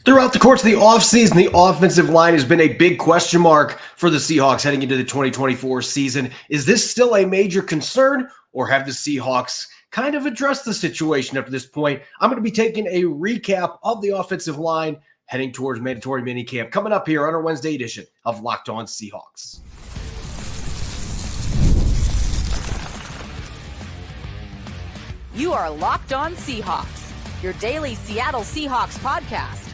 Throughout the course of the offseason, the offensive line has been a big question mark for the Seahawks heading into the 2024 season. Is this still a major concern, or have the Seahawks kind of addressed the situation up to this point? I'm going to be taking a recap of the offensive line heading towards mandatory minicamp coming up here on our Wednesday edition of Locked On Seahawks. You are Locked On Seahawks, your daily Seattle Seahawks podcast.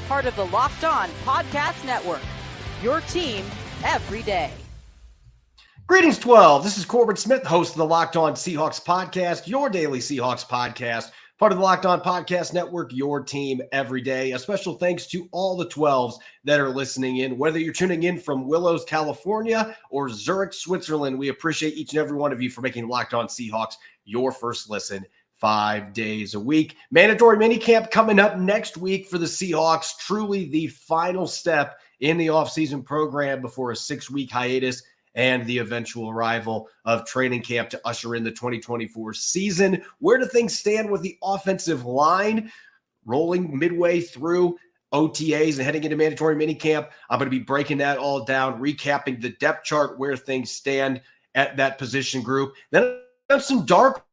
Part of the Locked On Podcast Network, your team every day. Greetings, 12. This is Corbin Smith, host of the Locked On Seahawks podcast, your daily Seahawks podcast, part of the Locked On Podcast Network, your team every day. A special thanks to all the 12s that are listening in, whether you're tuning in from Willows, California, or Zurich, Switzerland. We appreciate each and every one of you for making Locked On Seahawks your first listen 5 days a week. Mandatory minicamp coming up next week for the Seahawks. Truly the final step in the offseason program before a 6-week hiatus and the eventual arrival of training camp to usher in the 2024 season. Where do things stand with the offensive line? Rolling midway through OTAs and heading into mandatory minicamp. I'm going to be breaking that all down, recapping the depth chart, where things stand at that position group. Then I've some dark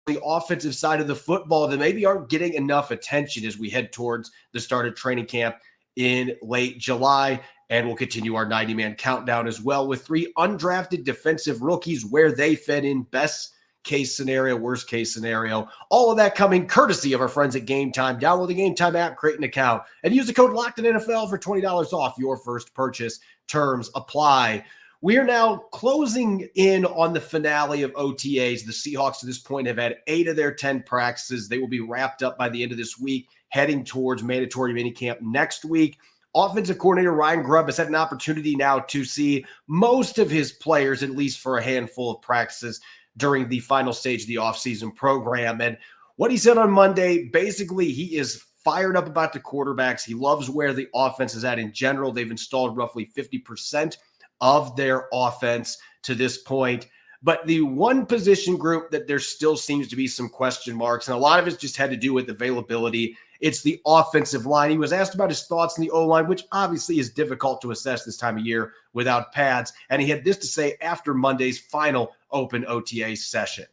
the offensive side of the football that maybe aren't getting enough attention as we head towards the start of training camp in late July. And we'll continue our 90-man countdown as well with 3 undrafted defensive rookies, where they fit in, best case scenario, worst case scenario. All of that coming courtesy of our friends at Game Time. Download the Game Time app, create an account, and use the code LOCKEDONNFL for $20 off your first purchase. Terms apply. We are now closing in on the finale of OTAs. The Seahawks to this point have had 8 of their 10 practices. They will be wrapped up by the end of this week, heading towards mandatory minicamp next week. Offensive coordinator Ryan Grubb has had an opportunity now to see most of his players, at least for a handful of practices during the final stage of the offseason program. And what he said on Monday, basically he is fired up about the quarterbacks. He loves where the offense is at in general. They've installed roughly 50% of their offense to this point. But the one position group that there still seems to be some question marks, and a lot of it's just had to do with availability, it's the offensive line. He was asked about his thoughts on the O-line, which obviously is difficult to assess this time of year without pads. And he had this to say after Monday's final open OTA session.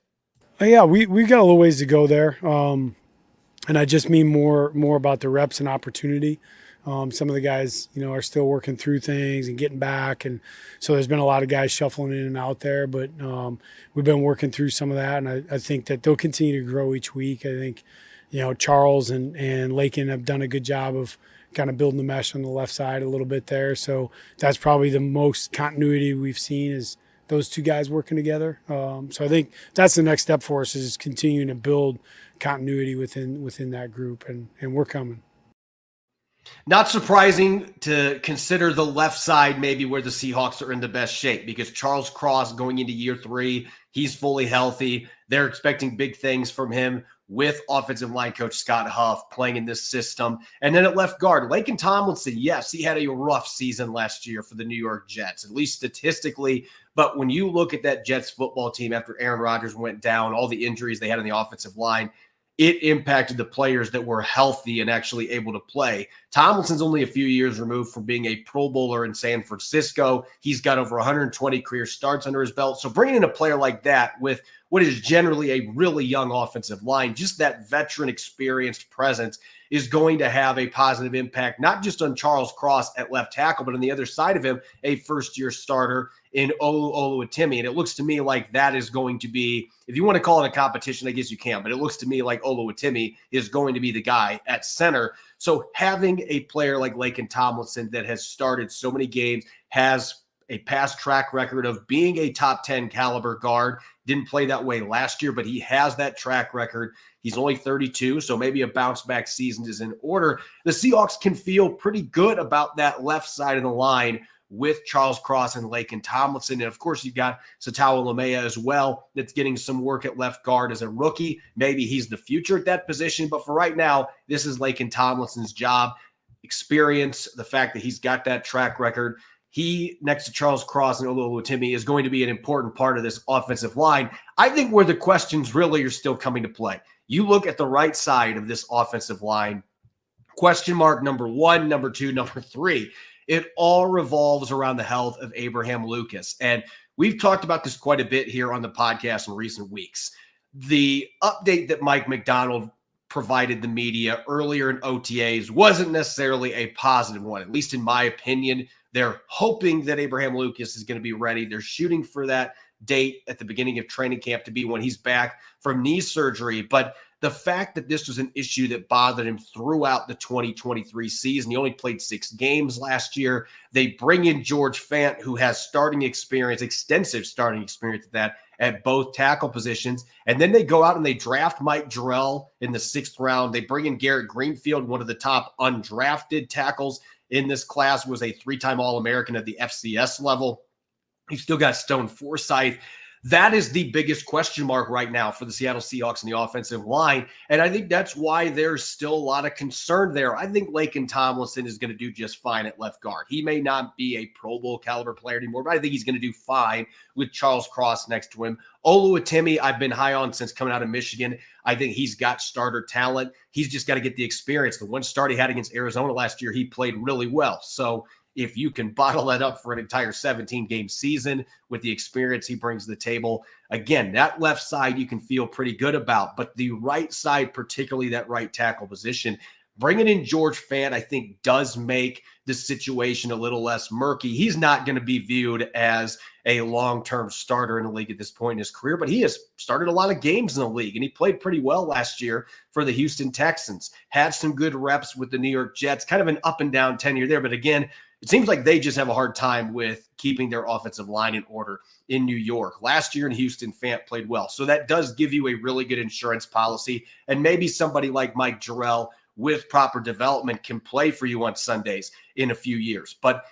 Yeah, we've got a little ways to go there. And I just mean more about the reps and opportunity. Some of the guys, are still working through things and getting back. And so there's been a lot of guys shuffling in and out there, but we've been working through some of that. And I think that they'll continue to grow each week. I think, Charles and Laken have done a good job of kind of building the mesh on the left side a little bit there. So that's probably the most continuity we've seen is those two guys working together. So I think that's the next step for us, is continuing to build continuity within that group, and we're coming. Not surprising to consider the left side maybe where the Seahawks are in the best shape, because Charles Cross going into year 3, he's fully healthy. They're expecting big things from him with offensive line coach Scott Huff playing in this system. And then at left guard, Laken Tomlinson, yes, he had a rough season last year for the New York Jets, at least statistically. But when you look at that Jets football team after Aaron Rodgers went down, all the injuries they had on the offensive line, it impacted the players that were healthy and actually able to play. Tomlinson's only a few years removed from being a Pro Bowler in San Francisco. He's got over 120 career starts under his belt. So bringing in a player like that with what is generally a really young offensive line, just that veteran experienced presence is going to have a positive impact, not just on Charles Cross at left tackle, but on the other side of him, a first-year starter in Oluwatimi. And it looks to me like that is going to be, if you want to call it a competition, I guess you can, but it looks to me like Oluwatimi is going to be the guy at center. So having a player like Laken Tomlinson that has started so many games, has a past track record of being a top 10 caliber guard, didn't play that way last year, but he has that track record. He's only 32, so maybe a bounce back season is in order. The Seahawks can feel pretty good about that left side of the line with Charles Cross and Laken Tomlinson. And of course, you've got Satawa Lamea as well, that's getting some work at left guard as a rookie. Maybe he's the future at that position, but for right now, this is Laken Tomlinson's job. Experience, the fact that he's got that track record. He, next to Charles Cross and Oluwatimi, is going to be an important part of this offensive line. I think where the questions really are still coming to play. You look at the right side of this offensive line, Question mark number one, number two, number three. It all revolves around the health of Abraham Lucas. And we've talked about this quite a bit here on the podcast in recent weeks. The update that Mike Macdonald provided the media earlier in OTAs wasn't necessarily a positive one, at least in my opinion. They're hoping that Abraham Lucas is going to be ready. They're shooting for that date at the beginning of training camp to be when he's back from knee surgery. But the fact that this was an issue that bothered him throughout the 2023 season, he only played 6 games last year. They bring in George Fant, who has starting experience, extensive starting experience at both tackle positions. And then they go out and they draft Mike Jarrell in the 6th round. They bring in Garrett Greenfield, one of the top undrafted tackles in this class, was a 3-time All-American at the FCS level. You've still got Stone Forsythe. That is the biggest question mark right now for the Seattle Seahawks in the offensive line. And I think that's why there's still a lot of concern there. I think Laken Tomlinson is going to do just fine at left guard. He may not be a Pro Bowl caliber player anymore, but I think he's going to do fine with Charles Cross next to him. Oluwatimi, I've been high on since coming out of Michigan. I think he's got starter talent. He's just got to get the experience. The one start he had against Arizona last year, he played really well. So if you can bottle that up for an entire 17-game season with the experience he brings to the table, again, that left side you can feel pretty good about. But the right side, particularly that right tackle position, bringing in George Fant, I think, does make the situation a little less murky. He's not going to be viewed as a long-term starter in the league at this point in his career, but he has started a lot of games in the league, and he played pretty well last year for the Houston Texans, had some good reps with the New York Jets, kind of an up-and-down tenure there. But again, it seems like they just have a hard time with keeping their offensive line in order in New York. Last year in Houston, Fant played well. So that does give you a really good insurance policy, and maybe somebody like Mike Jarrell with proper development can play for you on Sundays in a few years. But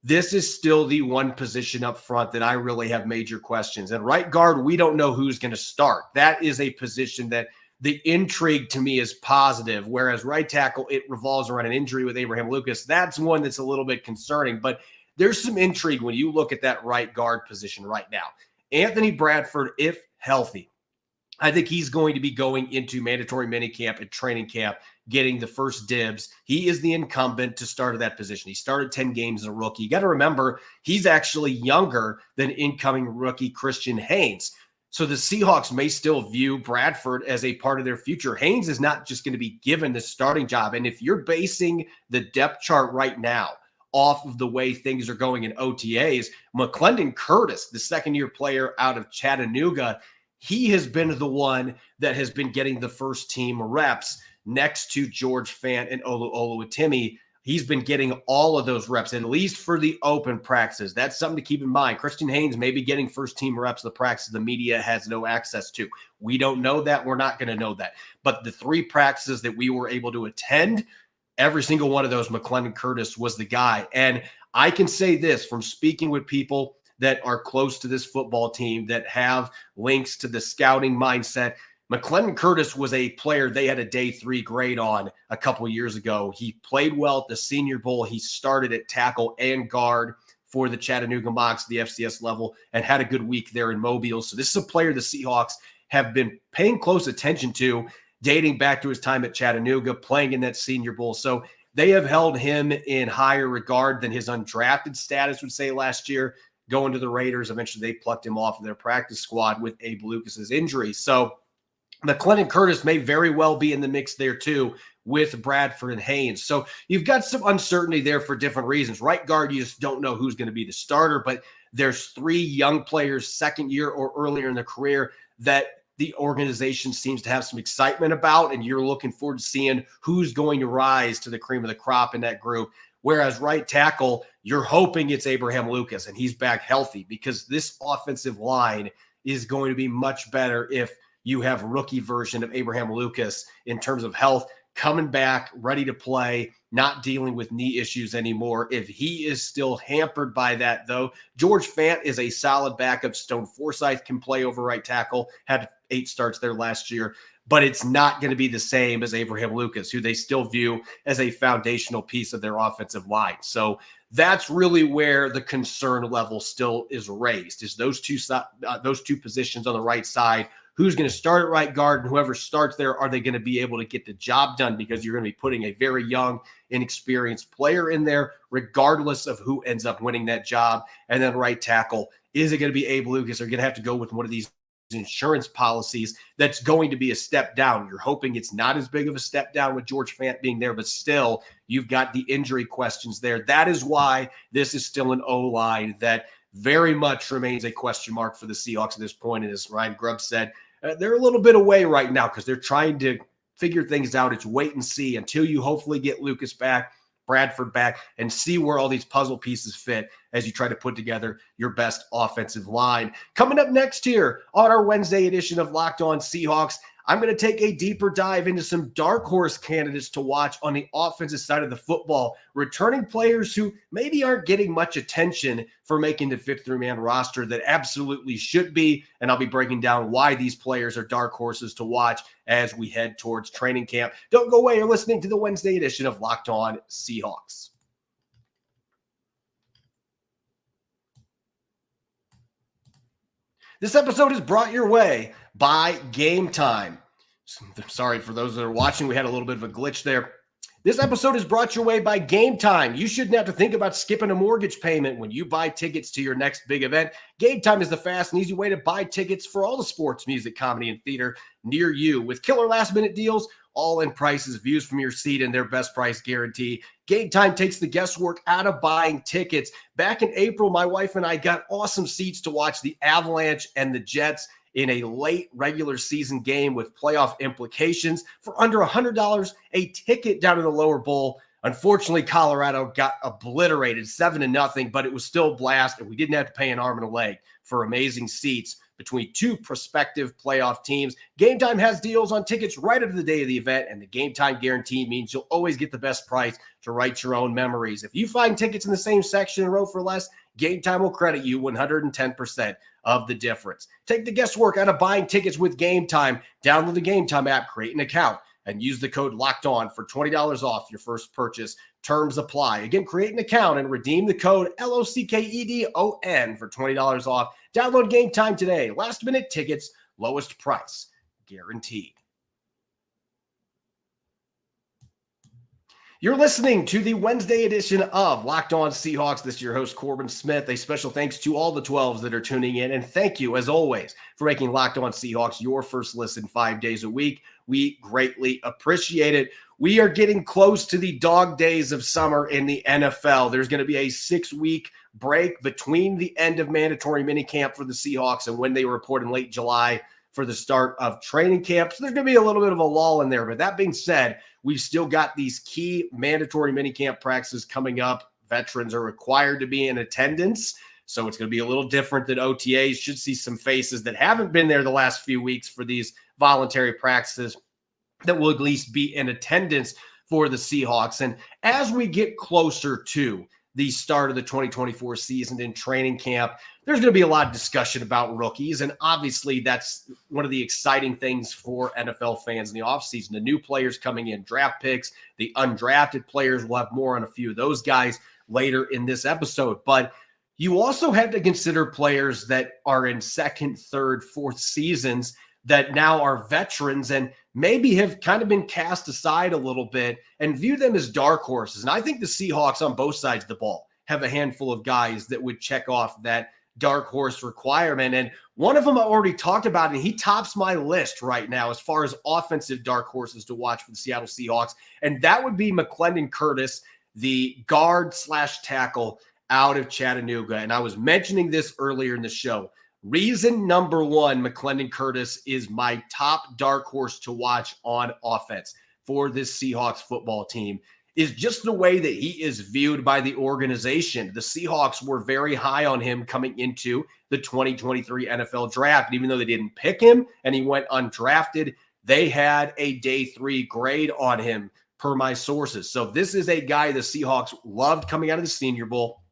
this is still the one position up front that I really have major questions. And right guard, we don't know who's going to start. That is a position that the intrigue to me is positive, whereas right tackle, it revolves around an injury with Abraham Lucas. That's one that's a little bit concerning, but there's some intrigue when you look at that right guard position right now. Anthony Bradford, if healthy, I think he's going to be going into mandatory minicamp and training camp, getting the first dibs. He is the incumbent to start at that position. He started 10 games as a rookie. You got to remember, he's actually younger than incoming rookie Christian Haynes. So the Seahawks may still view Bradford as a part of their future. Haynes is not just going to be given the starting job. And if you're basing the depth chart right now off of the way things are going in OTAs, McClendon Curtis, the second-year player out of Chattanooga, he has been the one that has been getting the first team reps next to George Fant and Oluwatimi. He's been getting all of those reps, at least for the open practices. That's something to keep in mind. Christian Haynes may be getting first-team reps of the practices the media has no access to. We don't know that. We're not going to know that. But the 3 practices that we were able to attend, every single one of those, McClendon Curtis was the guy. And I can say this from speaking with people that are close to this football team, that have links to the scouting mindset. McClendon Curtis was a player they had a day 3 grade on a couple of years ago. He played well at the Senior Bowl. He started at tackle and guard for the Chattanooga Mocs, the FCS level, and had a good week there in Mobile. So this is a player the Seahawks have been paying close attention to, dating back to his time at Chattanooga, playing in that Senior Bowl. So they have held him in higher regard than his undrafted status would say last year. Going to the Raiders, eventually they plucked him off of their practice squad with Abe Lucas's injury. So McClendon Curtis may very well be in the mix there too with Bradford and Haynes. So you've got some uncertainty there for different reasons. Right guard, you just don't know who's going to be the starter, but there's 3 young players, second year or earlier in their career, that the organization seems to have some excitement about, and you're looking forward to seeing who's going to rise to the cream of the crop in that group. Whereas right tackle, you're hoping it's Abraham Lucas and he's back healthy, because this offensive line is going to be much better if you have rookie version of Abraham Lucas in terms of health, coming back, ready to play, not dealing with knee issues anymore. If he is still hampered by that, though, George Fant is a solid backup. Stone Forsythe can play over right tackle, had 8 starts there last year, but it's not going to be the same as Abraham Lucas, who they still view as a foundational piece of their offensive line. So that's really where the concern level still is raised, is those two positions on the right side. who's going to start at right guard, and whoever starts there, are they going to be able to get the job done? Because you're going to be putting a very young, inexperienced player in there, regardless of who ends up winning that job. And then right tackle, is it going to be Abe Lucas, or going to have to go with one of these insurance policies that's going to be a step down? You're hoping it's not as big of a step down with George Fant being there, but still, you've got the injury questions there. That is why this is still an O-line that very much remains a question mark for the Seahawks at this point. And as Ryan Grubb said, they're a little bit away right now because they're trying to figure things out. It's wait and see until you hopefully get Lucas back, Bradford back, and see where all these puzzle pieces fit as you try to put together your best offensive line. Coming up next here on our Wednesday edition of Locked On Seahawks, I'm going to take a deeper dive into some dark horse candidates to watch on the offensive side of the football, returning players who maybe aren't getting much attention for making the 53-man roster that absolutely should be. And I'll be breaking down why these players are dark horses to watch as we head towards training camp. Don't go away. You're listening to the Wednesday edition of Locked On Seahawks. This episode is brought your way by Game Time. Sorry for those that are watching. We had a little bit of a glitch there. This episode is brought your way by Game Time. You shouldn't have to think about skipping a mortgage payment when you buy tickets to your next big event. Game Time is the fast and easy way to buy tickets for all the sports, music, comedy, and theater near you. With killer last-minute deals, all-in prices, views from your seat, and their best price guarantee. Game Time takes the guesswork out of buying tickets. Back in April, my wife and I got awesome seats to watch the Avalanche and the Jets in a late regular season game with playoff implications for under $100 a ticket down in the lower bowl. Unfortunately, Colorado got obliterated 7-0, but it was still a blast, and we didn't have to pay an arm and a leg for amazing seats between two prospective playoff teams. Game Time has deals on tickets right up to the day of the event, and the Game Time guarantee means you'll always get the best price to write your own memories. If you find tickets in the same section and row for less, Game Time will credit you 110% of the difference. Take the guesswork out of buying tickets with Game Time. Download the Game Time app, create an account, and use the code LOCKEDON for $20 off your first purchase. Terms apply. Again, create an account and redeem the code LOCKEDON for $20 off. Download Game Time today. Last minute tickets, lowest price guaranteed. You're listening to the Wednesday edition of Locked On Seahawks. This is your host, Corbin Smith. A special thanks to all the 12s that are tuning in. And thank you, as always, for making Locked On Seahawks your first listen 5 days a week. We greatly appreciate it. We are getting close to the dog days of summer in the NFL. There's going to be a 6-week break between the end of mandatory minicamp for the Seahawks and when they report in late July for the start of training camp. So there's going to be a little bit of a lull in there. But that being said, we've still got these key mandatory minicamp practices coming up. Veterans are required to be in attendance. So it's going to be a little different than OTAs. Should see some faces that haven't been there the last few weeks for these voluntary practices that will at least be in attendance for the Seahawks. And as we get closer to the start of the 2024 season in training camp, there's going to be a lot of discussion about rookies. And obviously that's one of the exciting things for NFL fans in the offseason. The new players coming in, draft picks, the undrafted players. We'll have more on a few of those guys later in this episode. But you also have to consider players that are in second, third, fourth seasons that now are veterans and maybe have kind of been cast aside a little bit and view them as dark horses. And I think the Seahawks on both sides of the ball have a handful of guys that would check off that dark horse requirement. And one of them I already talked about, and he tops my list right now as far as offensive dark horses to watch for the Seattle Seahawks. And that would be McClendon Curtis, the guard / tackle out of Chattanooga. And I was mentioning this earlier in the show. Reason number one, McClendon Curtis is my top dark horse to watch on offense for this Seahawks football team is just the way that he is viewed by the organization. The Seahawks were very high on him coming into the 2023 NFL draft. And even though they didn't pick him and he went undrafted, they had a day 3 grade on him per my sources. So this is a guy the Seahawks loved coming out of the Senior Bowl,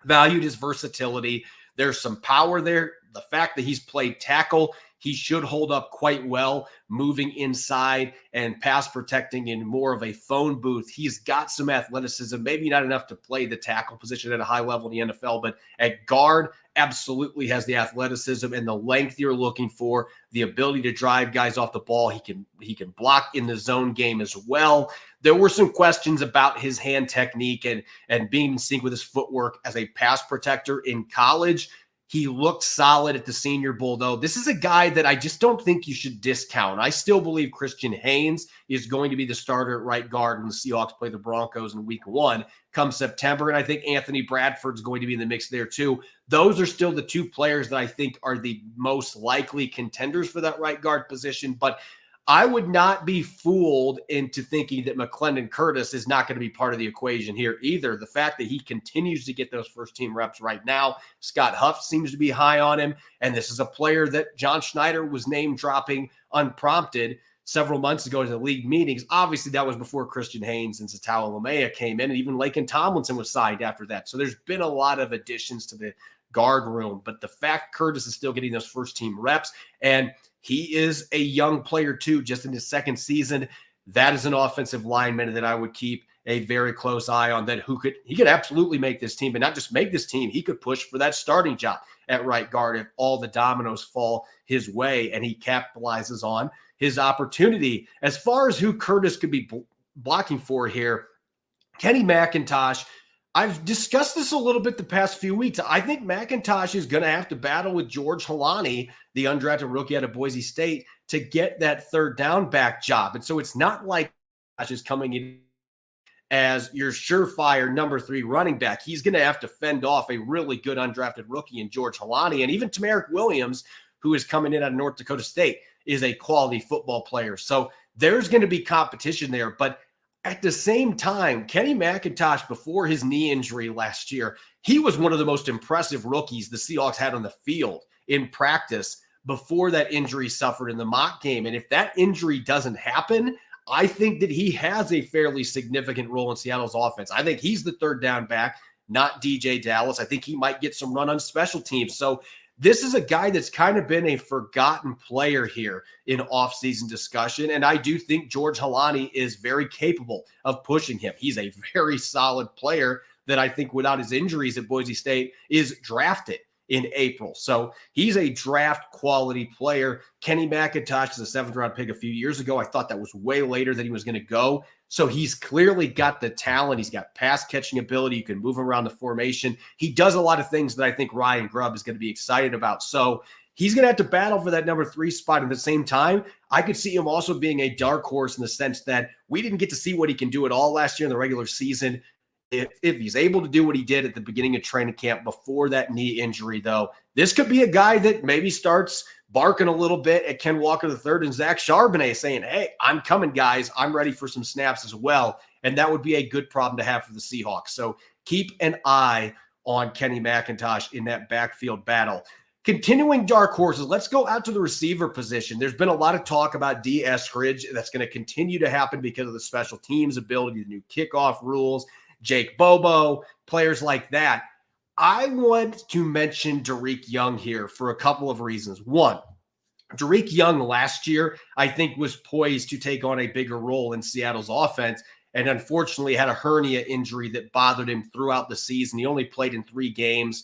valued his versatility. There's some power there. The fact that he's played tackle, he should hold up quite well, moving inside and pass protecting in more of a phone booth. He's got some athleticism, maybe not enough to play the tackle position at a high level in the NFL, but at guard, absolutely has the athleticism and the length you're looking for, the ability to drive guys off the ball. He can block in the zone game as well. There were some questions about his hand technique and being in sync with his footwork as a pass protector in college. He looked solid at the Senior Bowl, though. This is a guy that I just don't think you should discount. I still believe Christian Haynes is going to be the starter at right guard when the Seahawks play the Broncos in week 1 come September. And I think Anthony Bradford's going to be in the mix there too. Those are still the two players that I think are the most likely contenders for that right guard position. But I would not be fooled into thinking that McClendon Curtis is not going to be part of the equation here either. The fact that he continues to get those first team reps right now, Scott Huff seems to be high on him. And this is a player that John Schneider was name dropping unprompted several months ago in the league meetings. Obviously, that was before Christian Haynes and Satawa Lamea came in, and even Laken Tomlinson was signed after that. So there's been a lot of additions to the guard room. But the fact Curtis is still getting those first team reps, and he is a young player too, just in his second season. That is an offensive lineman that I would keep a very close eye on, that he could absolutely make this team, but not just make this team. He could push for that starting job at right guard if all the dominoes fall his way and he capitalizes on his opportunity. As far as who Curtis could be blocking for here, Kenny McIntosh, I've discussed this a little bit the past few weeks. I think McIntosh is going to have to battle with George Halani, the undrafted rookie out of Boise State, to get that third down back job. And so it's not like Josh is coming in as your surefire number 3 running back. He's going to have to fend off a really good undrafted rookie in George Halani. And even Tamarick Williams, who is coming in out of North Dakota State, is a quality football player. So there's going to be competition there. But at the same time, Kenny McIntosh, before his knee injury last year, he was one of the most impressive rookies the Seahawks had on the field in practice before that injury suffered in the mock game. And if that injury doesn't happen, I think that he has a fairly significant role in Seattle's offense. I think he's the third down back, not DJ Dallas. I think he might get some run on special teams. So this is a guy that's kind of been a forgotten player here in offseason discussion. And I do think George Halani is very capable of pushing him. He's a very solid player that I think without his injuries at Boise State is drafted in April. So he's a draft quality player. Kenny McIntosh is a 7th round pick a few years ago. I thought that was way later than he was going to go. So he's clearly got the talent. He's got pass catching ability. You can move him around the formation. He does a lot of things that I think Ryan Grubb is going to be excited about. So he's going to have to battle for that number 3 spot. At the same time, I could see him also being a dark horse in the sense that we didn't get to see what he can do at all last year in the regular season. If he's able to do what he did at the beginning of training camp before that knee injury, though, this could be a guy that maybe starts barking a little bit at Ken Walker III and Zach Charbonnet saying, hey, I'm coming, guys. I'm ready for some snaps as well. And that would be a good problem to have for the Seahawks. So keep an eye on Kenny McIntosh in that backfield battle. Continuing dark horses, let's go out to the receiver position. There's been a lot of talk about D. Eskridge. That's going to continue to happen because of the special teams ability, the new kickoff rules, Jake Bobo, players like that. I want to mention Derek Young here for a couple of reasons. One, Derek Young last year, I think, was poised to take on a bigger role in Seattle's offense, and unfortunately had a hernia injury that bothered him throughout the season. He only played in 3 games.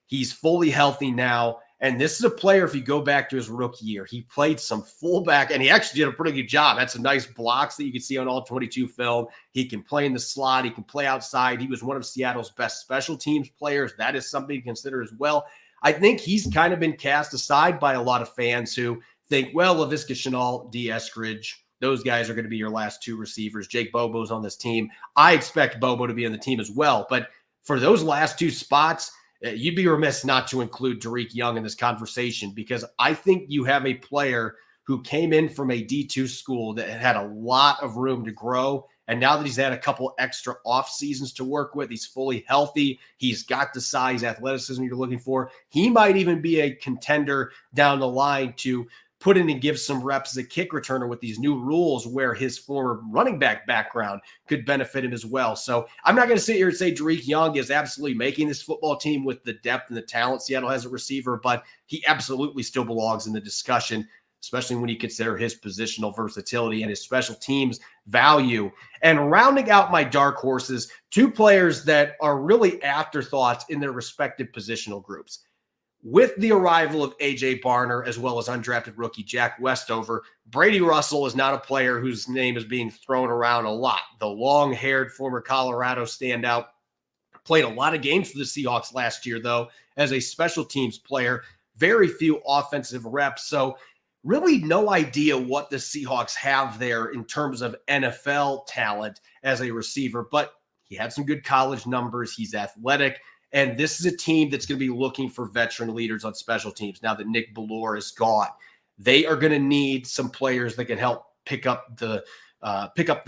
He's fully healthy now. And this is a player, if you go back to his rookie year, he played some fullback, and he actually did a pretty good job. Had some nice blocks that you can see on all 22 film. He can play in the slot. He can play outside. He was one of Seattle's best special teams players. That is something to consider as well. I think he's kind of been cast aside by a lot of fans who think, well, Laviska Shenault, D. Eskridge, those guys are going to be your last 2 receivers. Jake Bobo's on this team. I expect Bobo to be on the team as well. But for those last 2 spots, you'd be remiss not to include Derek Young in this conversation, because I think you have a player who came in from a D2 school that had a lot of room to grow. And now that he's had a couple extra off seasons to work with, he's fully healthy. He's got the size, athleticism you're looking for. He might even be a contender down the line to put in and give some reps as a kick returner with these new rules where his former running back background could benefit him as well. So I'm not going to sit here and say Dariq Young is absolutely making this football team with the depth and the talent Seattle has a receiver, but he absolutely still belongs in the discussion, especially when you consider his positional versatility and his special teams value. And rounding out my dark horses, two players that are really afterthoughts in their respective positional groups. With the arrival of A.J. Barner, as well as undrafted rookie Jack Westover, Brady Russell is not a player whose name is being thrown around a lot. The long-haired former Colorado standout played a lot of games for the Seahawks last year, though, as a special teams player. Very few offensive reps. So really no idea what the Seahawks have there in terms of NFL talent as a receiver, but he had some good college numbers. He's athletic. And this is a team that's going to be looking for veteran leaders on special teams now that Nick Bellore is gone. They are going to need some players that can help pick up the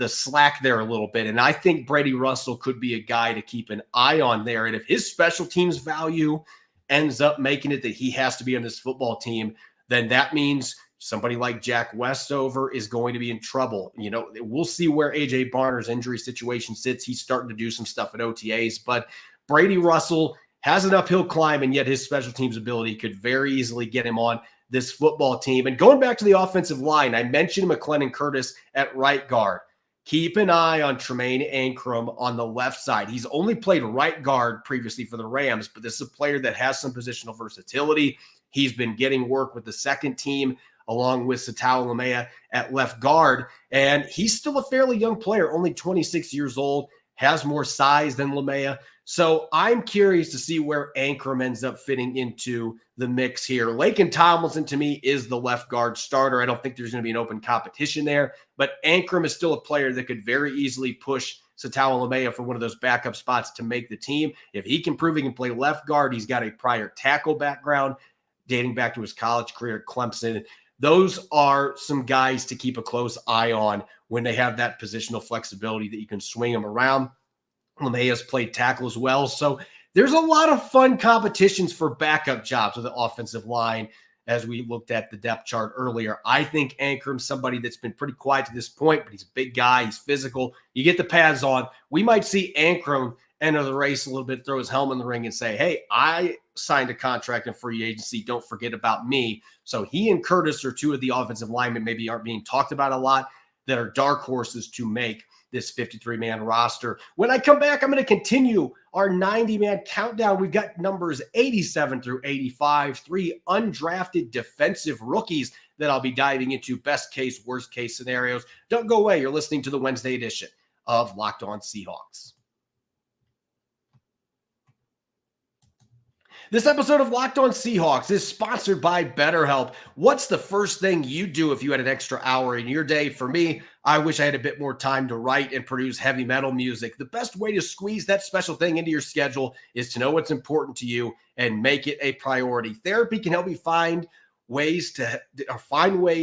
slack there a little bit. And I think Brady Russell could be a guy to keep an eye on there. And if his special teams value ends up making it that he has to be on this football team, then that means somebody like Jack Westover is going to be in trouble. You know, we'll see where A.J. Barner's injury situation sits. He's starting to do some stuff at OTAs, but Brady Russell has an uphill climb, and yet his special teams ability could very easily get him on this football team. And going back to the offensive line, I mentioned McLennan Curtis at right guard. Keep an eye on Tremaine Ankrum on the left side. He's only played right guard previously for the Rams, but this is a player that has some positional versatility. He's been getting work with the second team along with Seattle Seahawks at left guard, and he's still a fairly young player, only 26 years old, has more size than Lamea. So I'm curious to see where Ankrum ends up fitting into the mix here. Laken Tomlinson, to me, is the left guard starter. I don't think there's going to be an open competition there, but Ankrum is still a player that could very easily push Seattle Lamea for one of those backup spots to make the team. If he can prove he can play left guard, he's got a prior tackle background dating back to his college career at Clemson. Those are some guys to keep a close eye on when they have that positional flexibility that you can swing them around. Lamea's played tackle as well. So there's a lot of fun competitions for backup jobs with the offensive line as we looked at the depth chart earlier. I think Ankrum's somebody that's been pretty quiet to this point, but he's a big guy. He's physical. You get the pads on. We might see Ankrum enter the race a little bit, throw his helmet in the ring and say, hey, I signed a contract in free agency. Don't forget about me. So he and Curtis are two of the offensive linemen maybe aren't being talked about a lot that are dark horses to make this 53-man roster. When I come back, I'm going to continue our 90-man countdown. We've got numbers 87 through 85, 3 undrafted defensive rookies that I'll be diving into, best case, worst case scenarios. Don't go away. You're listening to the Wednesday edition of Locked On Seahawks. This episode of Locked On Seahawks is sponsored by Betterhelp. What's the first thing you do if you had an extra hour in your day? For me, I wish I had a bit more time to write and produce heavy metal music. The best way to squeeze that special thing into your schedule is to know what's important to you and make it a priority. Therapy can help you find ways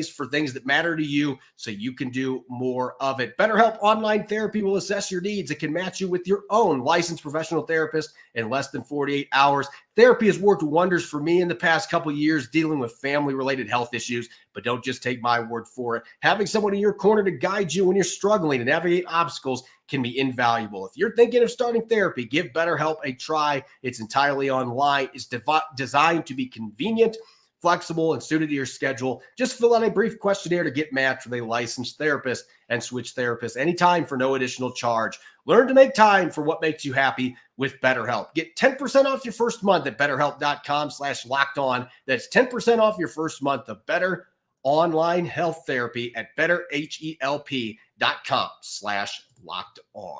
for things that matter to you so you can do more of it. BetterHelp Online Therapy will assess your needs. It can match you with your own licensed professional therapist in less than 48 hours. Therapy has worked wonders for me in the past couple of years dealing with family-related health issues, but don't just take my word for it. Having someone in your corner to guide you when you're struggling to navigate obstacles can be invaluable. If you're thinking of starting therapy, give BetterHelp a try. It's entirely online. It's designed to be convenient, flexible, and suited to your schedule. Just fill out a brief questionnaire to get matched with a licensed therapist and switch therapists anytime for no additional charge. Learn to make time for what makes you happy with BetterHelp. Get 10% off your first month at betterhelp.com/lockedon. That's 10% off your first month of better online health therapy at betterhelp.com/lockedon.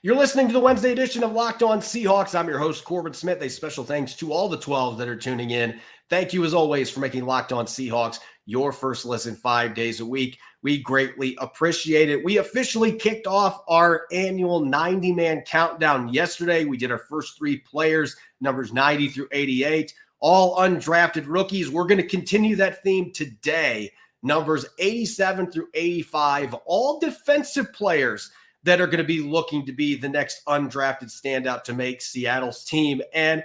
You're listening to the Wednesday edition of Locked On Seahawks. I'm your host, Corbin Smith. A special thanks to all the 12 that are tuning in. Thank you, as always, for making Locked On Seahawks your first listen 5 days a week. We greatly appreciate it. We officially kicked off our annual 90-man countdown yesterday. We did our first 3 players, numbers 90 through 88, all undrafted rookies. We're going to continue that theme today. Numbers 87 through 85, all defensive players that are going to be looking to be the next undrafted standout to make Seattle's team. And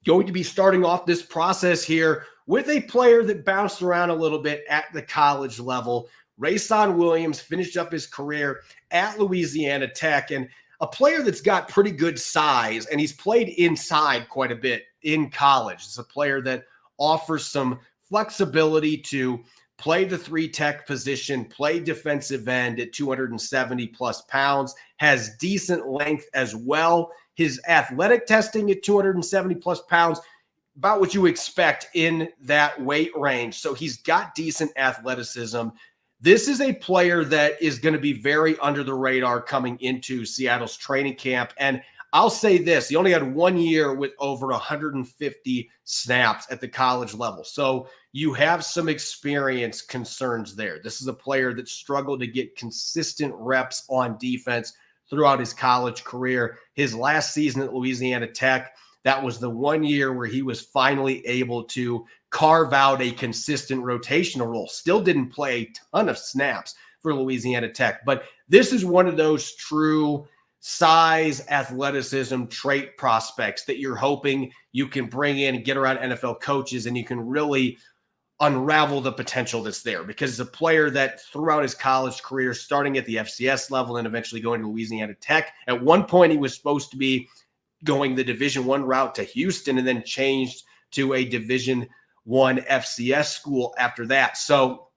going to be starting off this process here with a player that bounced around a little bit at the college level. Rayson Williams finished up his career at Louisiana Tech, and a player that's got pretty good size, and he's played inside quite a bit in college. It's a player that offers some flexibility to play the 3-tech position, play defensive end at 270 plus pounds, has decent length as well. His athletic testing at 270 plus pounds, about what you expect in that weight range. So he's got decent athleticism. This is a player that is going to be very under the radar coming into Seattle's training camp. And I'll say this, he only had 1 year with over 150 snaps at the college level. So you have some experience concerns there. This is a player that struggled to get consistent reps on defense throughout his college career. His last season at Louisiana Tech, that was the 1 year where he was finally able to carve out a consistent rotational role. Still didn't play a ton of snaps for Louisiana Tech, but this is one of those true size, athleticism, trait prospects that you're hoping you can bring in and get around NFL coaches, and you can really unravel the potential that's there, because it's a player that throughout his college career, starting at the FCS level and eventually going to Louisiana Tech, at one point he was supposed to be going the Division I route to Houston and then changed to a Division I FCS school after that. So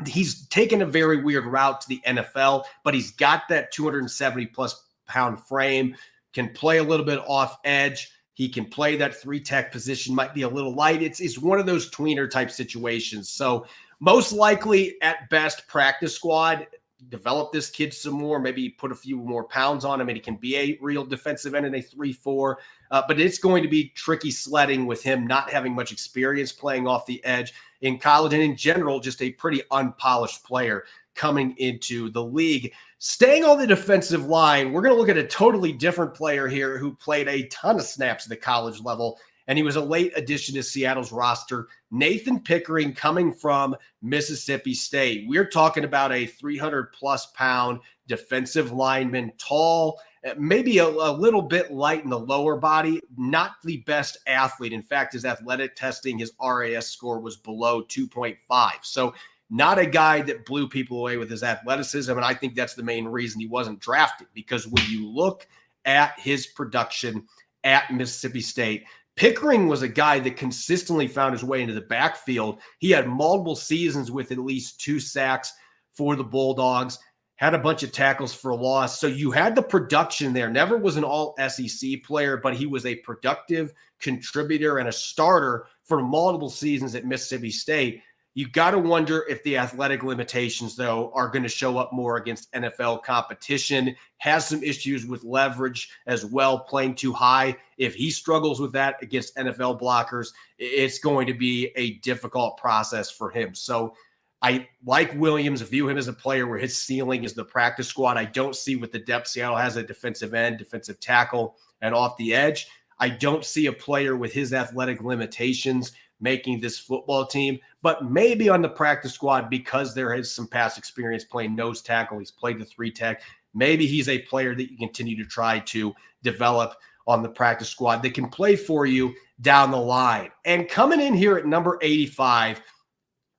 he's taken a very weird route to the NFL, but he's got that 270 plus pound frame, can play a little bit off edge. He can play that 3-tech position, might be a little light. It's one of those tweener type situations. So most likely at best practice squad, develop this kid some more, maybe put a few more pounds on him, and he can be a real defensive end in a 3-4. But it's going to be tricky sledding with him not having much experience playing off the edge in college, and in general, just a pretty unpolished player coming into the league. Staying on the defensive line, we're going to look at a totally different player here who played a ton of snaps at the college level, and he was a late addition to Seattle's roster. Nathan Pickering, coming from Mississippi State. We're talking about a 300-plus pound defensive lineman, tall, maybe a little bit light in the lower body, not the best athlete. In fact, his athletic testing, his RAS score was below 2.5. So not a guy that blew people away with his athleticism, and I think that's the main reason he wasn't drafted, because when you look at his production at Mississippi State, Pickering was a guy that consistently found his way into the backfield. He had multiple seasons with at least 2 sacks for the Bulldogs, had a bunch of tackles for loss. So you had the production there. Never was an all SEC player, but he was a productive contributor and a starter for multiple seasons at Mississippi State. You got to wonder if the athletic limitations, though, are going to show up more against NFL competition. Has some issues with leverage as well, playing too high. If he struggles with that against NFL blockers, it's going to be a difficult process for him. So I like Williams, view him as a player where his ceiling is the practice squad. I don't see with the depth Seattle has a defensive end, defensive tackle, and off the edge. I don't see a player with his athletic limitations making this football team, but maybe on the practice squad, because there is some past experience playing nose tackle. He's played the 3-tech. Maybe he's a player that you continue to try to develop on the practice squad that can play for you down the line. And coming in here at number 85,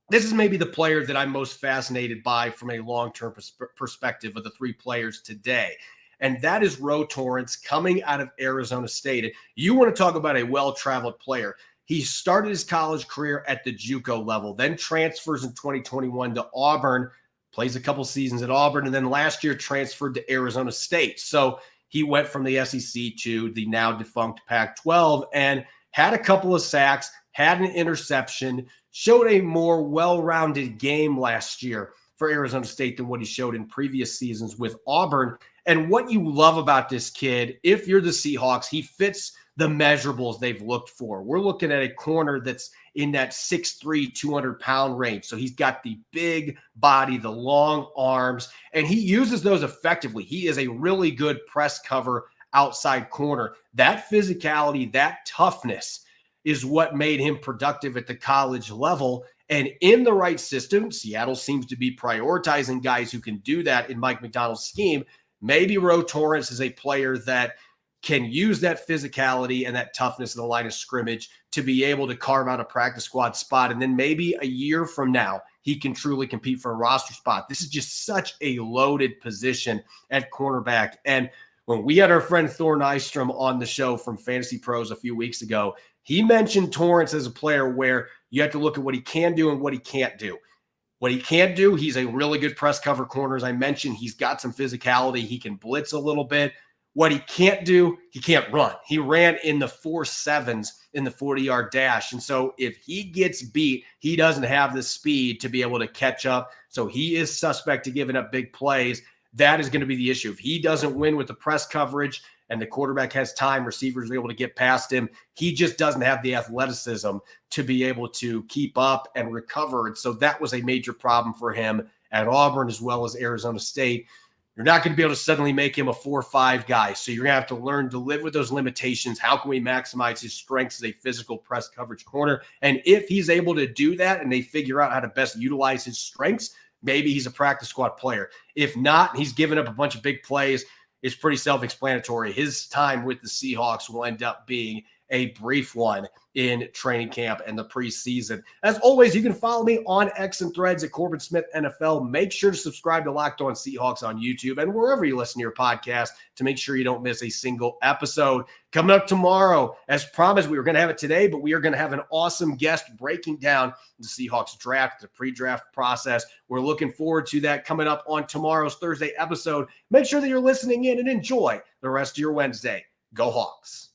this is maybe the player that I'm most fascinated by from a long-term perspective of the 3 players today. And that is Ro Torrence, coming out of Arizona State. And you want to talk about a well-traveled player. He started his college career at the JUCO level, then transfers in 2021 to Auburn, plays a couple seasons at Auburn, and then last year transferred to Arizona State. So he went from the SEC to the now defunct Pac-12 and had a couple of sacks, had an interception, showed a more well-rounded game last year for Arizona State than what he showed in previous seasons with Auburn. And what you love about this kid, if you're the Seahawks, he fits the measurables they've looked for. We're looking at a corner that's in that 6'3", 200-pound range. So he's got the big body, the long arms, and he uses those effectively. He is a really good press cover outside corner. That physicality, that toughness is what made him productive at the college level. And in the right system, Seattle seems to be prioritizing guys who can do that in Mike Macdonald's scheme. Maybe Ro Torrence is a player that can use that physicality and that toughness in the line of scrimmage to be able to carve out a practice squad spot. And then maybe a year from now, he can truly compete for a roster spot. This is just such a loaded position at cornerback. And when we had our friend Thor Nystrom on the show from Fantasy Pros a few weeks ago, he mentioned Torrance as a player where you have to look at what he can do and what he can't do. What he can't do, he's a really good press cover corner. As I mentioned, he's got some physicality. He can blitz a little bit. What he can't do, he can't run. He ran in the 4.7s in the 40-yard dash. And so if he gets beat, he doesn't have the speed to be able to catch up. So he is suspect to giving up big plays. That is going to be the issue. If he doesn't win with the press coverage and the quarterback has time, receivers are able to get past him, he just doesn't have the athleticism to be able to keep up and recover. And so that was a major problem for him at Auburn as well as Arizona State. You're not going to be able to suddenly make him a 4-5 guy. So you're going to have to learn to live with those limitations. How can we maximize his strengths as a physical press coverage corner? And if he's able to do that and they figure out how to best utilize his strengths, maybe he's a practice squad player. If not, he's given up a bunch of big plays. It's pretty self-explanatory. His time with the Seahawks will end up being a brief one in training camp and the preseason. As always, you can follow me on X and Threads at Corbin Smith NFL. Make sure to subscribe to Locked On Seahawks on YouTube and wherever you listen to your podcast to make sure you don't miss a single episode. Coming up tomorrow, as promised, we were going to have it today, but we are going to have an awesome guest breaking down the Seahawks draft, the pre-draft process. We're looking forward to that coming up on tomorrow's Thursday episode. Make sure that you're listening in and enjoy the rest of your Wednesday. Go Hawks.